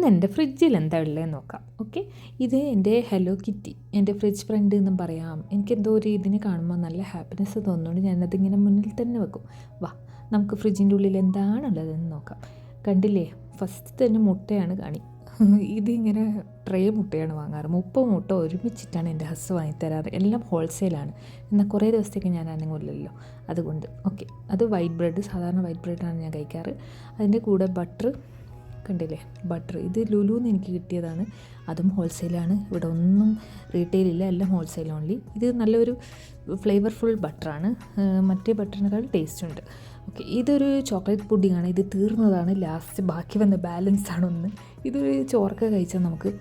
ഇന്ന് എൻ്റെ ഫ്രിഡ്ജിൽ എന്താ ഉള്ളതെന്ന് നോക്കാം. ഓക്കെ, ഇത് എൻ്റെ ഹലോ കിറ്റി, എൻ്റെ ഫ്രിഡ്ജ് ഫ്രണ്ട് എന്നും പറയാം. എനിക്കെന്തോ ഒരു ഇതിനെ കാണുമ്പോൾ നല്ല ഹാപ്പിനെസ് തോന്നുന്നുണ്ട്. ഞാനതിങ്ങനെ മുന്നിൽ തന്നെ വെക്കും. വാ, നമുക്ക് ഫ്രിഡ്ജിൻ്റെ ഉള്ളിൽ എന്താണുള്ളതെന്ന് നോക്കാം. കണ്ടില്ലേ, ഫസ്റ്റ് തന്നെ മുട്ടയാണ് കാണി. ഇതിങ്ങനെ ട്രേ മുട്ടയാണ് വാങ്ങാറ്. 30 മുട്ട ഒരുമിച്ചിട്ടാണ് എൻ്റെ ഹസ് വാങ്ങിത്തരാറ്. എല്ലാം ഹോൾസെയിലാണ്. എന്നാൽ കുറേ ദിവസത്തേക്ക് ഞാൻ അനങ്ങില്ലല്ലോ, അതുകൊണ്ട്. ഓക്കെ, അത് വൈറ്റ് ബ്രെഡ്, സാധാരണ വൈറ്റ് ബ്രെഡാണ് ഞാൻ കഴിക്കാറ്. അതിൻ്റെ കൂടെ ബട്ടർ, കണ്ടില്ലേ ബട്ടർ, ഇത് ലുലുന്ന് എനിക്ക് കിട്ടിയതാണ്. അതും ഹോൾസെയിലാണ്. ഇവിടെ ഒന്നും റീറ്റെയിലില്ല, എല്ലാം ഹോൾസെയിൽ ഓൺലി. ഇത് നല്ലൊരു ഫ്ലേവർഫുൾ ബട്ടറാണ്, മറ്റേ ബട്ടറിനേക്കാൾ ടേസ്റ്റ് ഉണ്ട്. ഓക്കെ, ഇതൊരു ചോക്ലേറ്റ് പുഡിങ്ങാണ്. ഇത് തീർന്നതാണ്, ലാസ്റ്റ് ബാക്കി വന്ന ബാലൻസ് ആണ് ഒന്ന്. ഇതൊരു ചോറൊക്കെ കഴിച്ചാൽ നമുക്ക്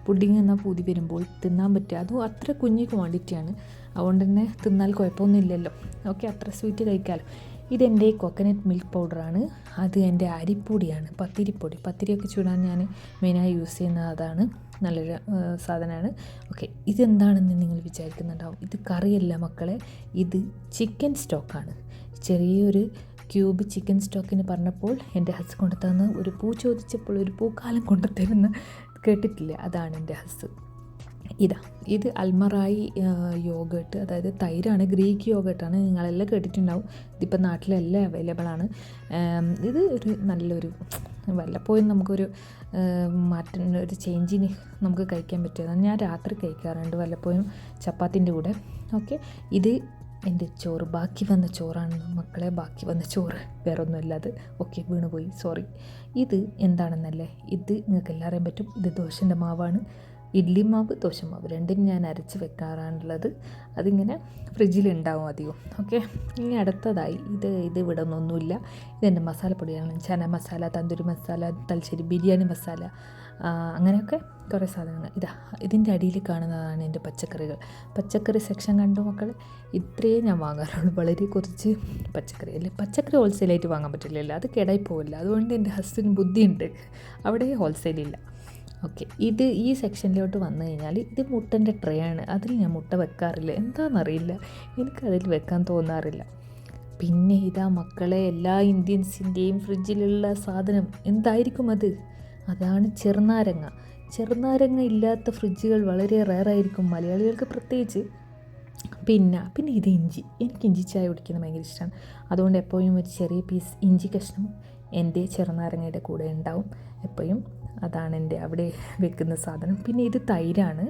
പുഡിങ് എന്നാൽ പൂതി വരുമ്പോൾ തിന്നാൻ പറ്റുക. അതും അത്ര കുഞ്ഞു ക്വാണ്ടിറ്റിയാണ്, അതുകൊണ്ട് തന്നെ തിന്നാൽ കുഴപ്പമൊന്നുമില്ലല്ലോ. ഓക്കെ, അത്ര സ്വീറ്റ് കഴിക്കാമല്ലോ. ഇതെൻ്റെ കോക്കനട്ട് മിൽക്ക് പൗഡറാണ്. അത് എൻ്റെ അരിപ്പൊടിയാണ്, പത്തിരിപ്പൊടി. പത്തിരിയൊക്കെ ചൂടാൻ ഞാൻ മെയിനായി യൂസ് ചെയ്യുന്നത് അതാണ്. നല്ലൊരു സാധനമാണ്. ഓക്കെ, ഇതെന്താണെന്ന് നിങ്ങൾ വിചാരിക്കുന്നുണ്ടാവും. ഇത് കറിയല്ല മക്കളെ, ഇത് ചിക്കൻ സ്റ്റോക്കാണ്. ചെറിയൊരു ക്യൂബ് ചിക്കൻ സ്റ്റോക്കിന് പറഞ്ഞപ്പോൾ എൻ്റെ ഹസ് കൊണ്ടുതന്ന, ഒരു പൂ ചോദിച്ചപ്പോൾ ഒരു പൂക്കാലം കൊണ്ടുതരുന്ന കേട്ടിട്ടില്ല, അതാണ് എൻ്റെ ഹസ്. ഇത് അൽമറായി യോഗേട്ട്, അതായത് തൈരാണ്, ഗ്രീക്ക് യോഗേട്ടാണ്. നിങ്ങളെല്ലാം കേട്ടിട്ടുണ്ടാവും. ഇതിപ്പോൾ നാട്ടിലെല്ലാം അവൈലബിൾ ആണ്. ഇത് ഒരു നല്ലൊരു, വല്ലപ്പോഴും നമുക്കൊരു മാറ്റം, ഒരു ചേഞ്ചിന് നമുക്ക് കഴിക്കാൻ പറ്റിയതാണ്. ഞാൻ രാത്രി കഴിക്കാറുണ്ട് വല്ലപ്പോഴും ചപ്പാത്തിൻ്റെ കൂടെ. ഓക്കെ, ഇത് എൻ്റെ ചോറ്, ബാക്കി വന്ന ചോറാണ് മക്കളെ, ബാക്കി വന്ന ചോറ്, വേറെ ഒന്നുമല്ല അത്. ഓക്കെ, വീണുപോയി, സോറി. ഇത് എന്താണെന്നല്ലേ, ഇത് നിങ്ങൾക്ക് എല്ലാം അറിയാൻ പറ്റും. ഇത് ദോശൻ്റെ മാവാണ്. ഇഡ്ലി മാവ്, ദോശമാവ് രണ്ടും ഞാൻ അരച്ച് വെക്കാറാണുള്ളത്. അതിങ്ങനെ ഫ്രിഡ്ജിലുണ്ടാവും അധികം. ഓക്കെ, ഇനി അടുത്തതായി ഇത് ഇവിടെ ഒന്നൊന്നുമില്ല. ഇതെൻ്റെ മസാലപ്പൊടിയാണ്. ചന മസാല, തന്തൂരി മസാല, തലശ്ശേരി ബിരിയാണി മസാല, അങ്ങനെയൊക്കെ കുറേ സാധനങ്ങൾ. ഇതിൻ്റെ അടിയിൽ കാണുന്നതാണ് എൻ്റെ പച്ചക്കറികൾ. പച്ചക്കറി സെക്ഷൻ കണ്ടു മക്കൾ, ഇത്രയേ ഞാൻ വാങ്ങാറുള്ളൂ. വളരെ കുറച്ച് പച്ചക്കറി. അല്ലേ, പച്ചക്കറി ഹോൾസെയിലായിട്ട് വാങ്ങാൻ പറ്റില്ലല്ലോ, അത് കേടായി പോവില്ല. അതുകൊണ്ട് എൻ്റെ ഹസ്ബൻഡിന് ബുദ്ധിയുണ്ട്, അവിടെ ഹോൾസെയിലില്ല. ഓക്കെ, ഈ സെക്ഷനിലോട്ട് വന്നു കഴിഞ്ഞാൽ ഇത് മുട്ടൻ്റെ ട്രേ ആണ്. അതിൽ ഞാൻ മുട്ട വെക്കാറില്ല, എന്താണെന്നറിയില്ല, എനിക്കതിൽ വെക്കാൻ തോന്നാറില്ല. പിന്നെ മക്കളെ, എല്ലാ ഇന്ത്യൻസിൻ്റെയും ഫ്രിഡ്ജിലുള്ള സാധനം എന്തായിരിക്കും അതാണ് ചെറുനാരങ്ങ. ചെറുനാരങ്ങ ഇല്ലാത്ത ഫ്രിഡ്ജുകൾ വളരെ റെയറായിരിക്കും, മലയാളികൾക്ക് പ്രത്യേകിച്ച്. പിന്നെ ഇത് ഇഞ്ചി. എനിക്ക് ഇഞ്ചി ചായ കുടിക്കുന്നത് ഭയങ്കര ഇഷ്ടമാണ്. അതുകൊണ്ട് എപ്പോഴും ഒരു ചെറിയ പീസ് ഇഞ്ചി കഷ്ണം എൻ്റെ ചെറുനാരങ്ങയുടെ കൂടെ ഉണ്ടാവും എപ്പോഴും. അതാണ് എൻ്റെ അവിടെ വെക്കുന്ന സാധനം. പിന്നെ ഇത് തൈരാണ്.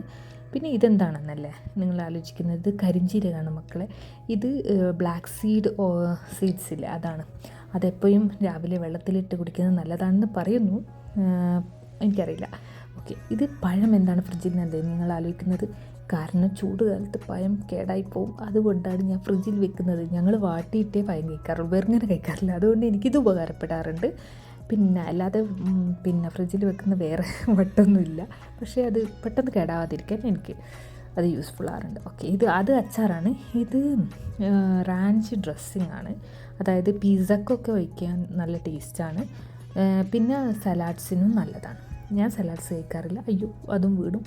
പിന്നെ ഇതെന്താണെന്നല്ലേ നിങ്ങൾ ആലോചിക്കുന്നത്, ഇത് കരിഞ്ജീരകമാണ് മക്കളെ. ഇത് ബ്ലാക്ക് സീഡ്സ് ഇല്ലേ, അതാണ്. അതെപ്പോഴും രാവിലെ വെള്ളത്തിലിട്ട് കുടിക്കുന്നത് നല്ലതാണെന്ന് പറയുന്നു, എനിക്കറിയില്ല. ഓക്കെ, ഇത് പഴം. എന്താണ് ഫ്രിഡ്ജിൽ നിന്ന് നിങ്ങൾ ആലോചിക്കുന്നത്? കാരണം ചൂട് കാലത്ത് പഴം കേടായിപ്പോവും, അതുകൊണ്ടാണ് ഞാൻ ഫ്രിഡ്ജിൽ വെക്കുന്നത്. ഞങ്ങൾ വാട്ടിയിട്ടേ പഴം കഴിക്കാറുള്ളൂ, വെറുങ്ങനെ കഴിക്കാറില്ല. അതുകൊണ്ട് എനിക്കിത് ഉപകാരപ്പെടാറുണ്ട്. പിന്നെ അല്ലാതെ ഫ്രിഡ്ജിൽ വെക്കുന്ന വേറെ വട്ടൊന്നുമില്ല. പക്ഷേ അത് പെട്ടെന്ന് കേടാവാതിരിക്കാൻ എനിക്ക് അത് യൂസ്ഫുൾ ആറുണ്ട്. ഓക്കെ, അത് അച്ചാറാണ്. ഇത് റാഞ്ച് ഡ്രസ്സിങ് ആണ്, അതായത് പിസ്സക്കൊക്കെ വയ്ക്കാൻ നല്ല ടേസ്റ്റാണ്. പിന്നെ സലാഡ്സിനും നല്ലതാണ്. ഞാൻ സലാഡ്സ് കഴിക്കാറില്ല, അയ്യോ അതും വീടും.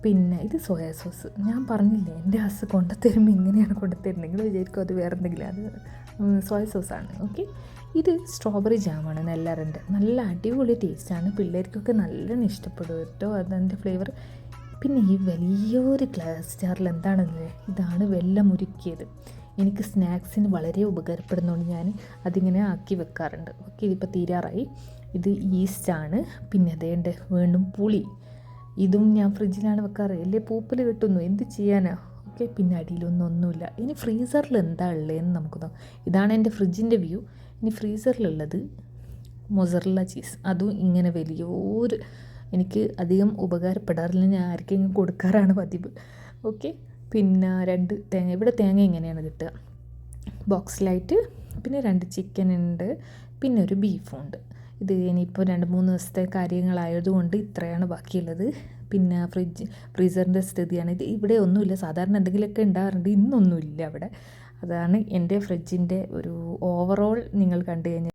പിന്നെ ഇത് സോയാ സോസ്. ഞാൻ പറഞ്ഞില്ലേ, എൻ്റെ ഹസ് കൊണ്ടുത്തരുമ്പോൾ ഇങ്ങനെയാണ് കൊണ്ടുത്തരുന്നത്. നിങ്ങൾ വിചാരിക്കും അത് വേറെ എന്തെങ്കിലും, അത് സോയ സോസാണ്. ഓക്കെ, ഇത് സ്ട്രോബെറി ജാമാണ്, നെല്ലറിൻ്റെ. നല്ല അടിപൊളി ടേസ്റ്റാണ്, പിള്ളേർക്കൊക്കെ നല്ലോണം ഇഷ്ടപ്പെടും കേട്ടോ അതിൻ്റെ ഫ്ലേവർ. പിന്നെ ഈ വലിയൊരു ഗ്ലാസ് ജാറിൽ എന്താണെന്നല്ലേ, ഇതാണ് വെല്ലം ഉരുക്കിയത്. എനിക്ക് സ്നാക്സിന് വളരെ ഉപകാരപ്പെടുന്നതുകൊണ്ട് ഞാൻ അതിങ്ങനെ ആക്കി വെക്കാറുണ്ട്. ഓക്കെ, ഇതിപ്പോൾ തീരാറായി. ഇത് ഈസ്റ്റാണ്. പിന്നെ അതേണ്ട വീണ്ടും പുളി. ഇതും ഞാൻ ഫ്രിഡ്ജിലാണ് വെക്കാറ്, അല്ലേ പൂപ്പൽ കിട്ടുന്നു, എന്ത് ചെയ്യാനാ. ഓക്കെ, പിന്നെ അടിയിലൊന്നുമില്ല. ഇനി ഫ്രീസറിൽ എന്താ ഉള്ളതെന്ന് നമുക്ക് നോക്കാം. ഇതാണ് എൻ്റെ ഫ്രിഡ്ജിൻ്റെ വ്യൂ. ഇനി ഫ്രീസറിലുള്ളത് മൊസറല്ല ചീസ്. അതും ഇങ്ങനെ വലിയൊരു, എനിക്ക് അധികം ഉപകാരപ്പെടാറില്ല, ഞാൻ ആർക്കെങ്കിലും കൊടുക്കാറാണ് പതിവ്. ഓക്കെ, പിന്നെ 2 തേങ്ങ. ഇവിടെ തേങ്ങ ഇങ്ങനെയാണ് കിട്ടുക, ബോക്സിലായിട്ട്. പിന്നെ 2 ചിക്കൻ ഉണ്ട്, പിന്നെ ഒരു ബീഫും ഉണ്ട്. ഇത് ഇനിയിപ്പോൾ 2-3 ദിവസത്തെ കാര്യങ്ങളായതുകൊണ്ട് ഇത്രയാണ് ബാക്കിയുള്ളത്. പിന്നെ ഫ്രീസറിൻ്റെ സ്ഥിതിയാണ് ഇത്. ഇവിടെ ഒന്നുമില്ല, സാധാരണ എന്തെങ്കിലുമൊക്കെ ഉണ്ടാകാറുണ്ട്, ഇന്നൊന്നുമില്ല അവിടെ. അതാണ് എൻ്റെ ഫ്രിഡ്ജിൻ്റെ ഒരു ഓവറോൾ നിങ്ങൾ കണ്ടു കഴിഞ്ഞാൽ